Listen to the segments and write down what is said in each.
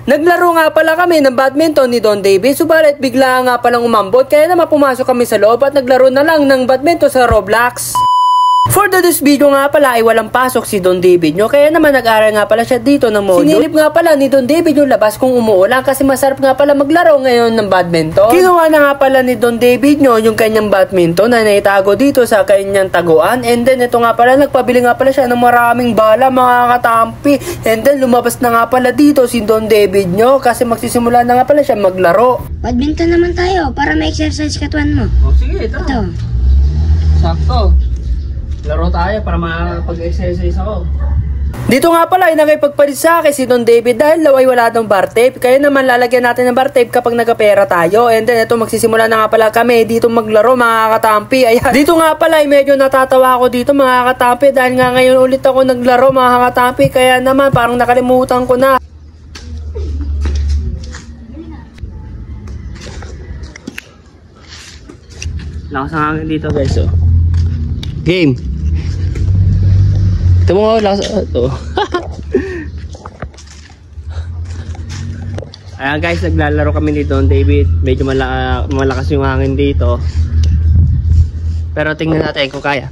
Naglaro nga pala kami ng badminton ni Don David, subalit bigla nga palang umambot kaya naman pumasok kami sa loob at naglaro na lang ng badminton sa Roblox. For this video nga pala ay walang pasok si Don David nyo, kaya naman nag-aral nga pala siya dito ng module. Sinilip nga pala ni Don David yung labas kung umuulan kasi masarap nga pala maglaro ngayon ng badminton. Kinuha na nga pala ni Don David nyo yung kanyang badminton na naitago dito sa kanyang taguan, and then ito nga pala nagpabili nga pala siya ng maraming bala mga katampi, and then lumabas na nga pala dito si Don David nyo kasi magsisimula na nga pala siya maglaro. Badminton naman tayo para ma-exercise katawan mo. Oh, sige, ito. Sakto. Laro tayo para makapag-exercise ako. Dito nga pala ay nakipagpalit sa akin si Don David dahil daw ay wala ng bar tape. Kaya naman lalagyan natin ng bar tape kapag nagkapera tayo. And then ito magsisimula na nga pala kami dito maglaro mga katampi. Ayan. Dito nga pala ay medyo natatawa ako dito mga katampi dahil nga ngayon ulit ako naglaro mga katampi. Kaya naman parang nakalimutan ko na. Lakas ang hangin dito guys, oh. Game. Ito mo, lakas. Ito. Ayan guys, naglalaro kami dito Don David. Medyo malakas yung hangin dito. Pero tingnan natin kung kaya.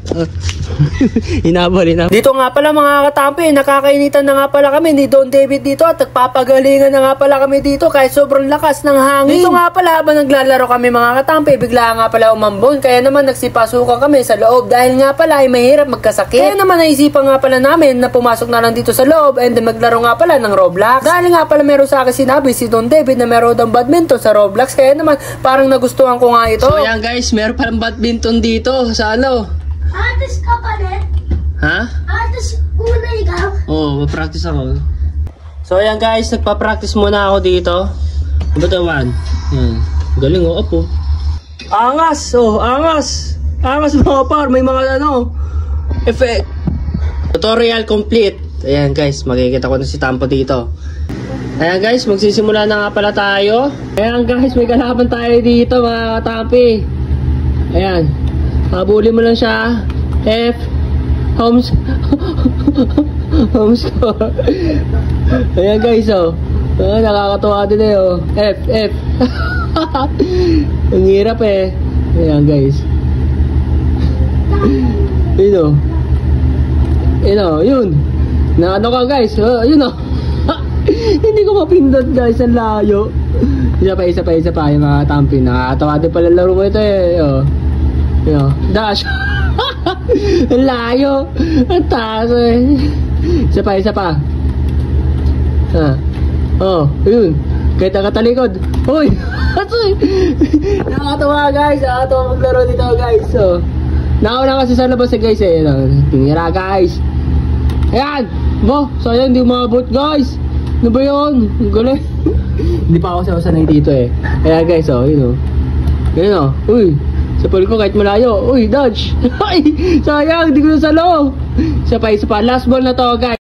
Hinabol. Dito nga pala mga katampi, nakakainitan na nga pala kami ni Don David dito at nagpapagalingan na nga pala kami dito kahit sobrang lakas ng hangin. Dito nga pala habang naglalaro kami mga katampi, bigla nga pala umambon kaya naman nagsipasukan kami sa loob dahil nga pala ay mahirap magkasakit. Kaya naman naisipan nga pala namin na pumasok na lang dito sa loob and then maglaro nga pala ng Roblox. Dahil nga pala meron sa akin sinabi si Don David na meron ng badminton sa Roblox kaya naman parang nagustuhan ko nga ito. So yan guys, meron palang badminton dito sa ano? Artist ka pa rin? Ha? Artist muna ikaw? Oo, practice ako. So ayan guys, nagpa-practice muna ako dito. Ano ba ito man? Galing oh, opo. Angas! Oh, angas! Angas mga par, may mga ano effect. Tutorial complete. Ayan guys, makikita ko na si Tampo dito. Ayan guys, magsisimula na nga pala tayo. Ayan guys, may kalaban tayo dito mga katampi. Ayan. Habulin mo lang siya. F. Home score. Ayan guys, oh. Nakakatuwa din eh, oh. F. Ang hirap eh. Ayan guys. Yun, oh. Yun, oh. Yun. Ano ka guys? Yun, oh. Hindi ko mapindot guys. Ang layo. Isa pa. Yung mga tampi. Nakakatawa din pala laro mo ito eh. Oh. Yo, dash. Ang layo. Ang taas eh. Isa pa. Oh, yun. Kahit nakatalikod. Uy. Nakakatawa guys. Nakakatawa maglaro dito guys. So, nauna kasi sa labas eh guys eh. Tinira guys. Ayan. Bo, sayang hindi umabot guys. Ano ba yun? Galing. Hindi pa ako sanay dito eh. Ayan guys, oh, yun oh. Yun oh. Uy. Sa pool ko kahit malayo. Uy, dodge. Ay, sayang, hindi ko nasalo. Isa pa. Last ball na to, guys.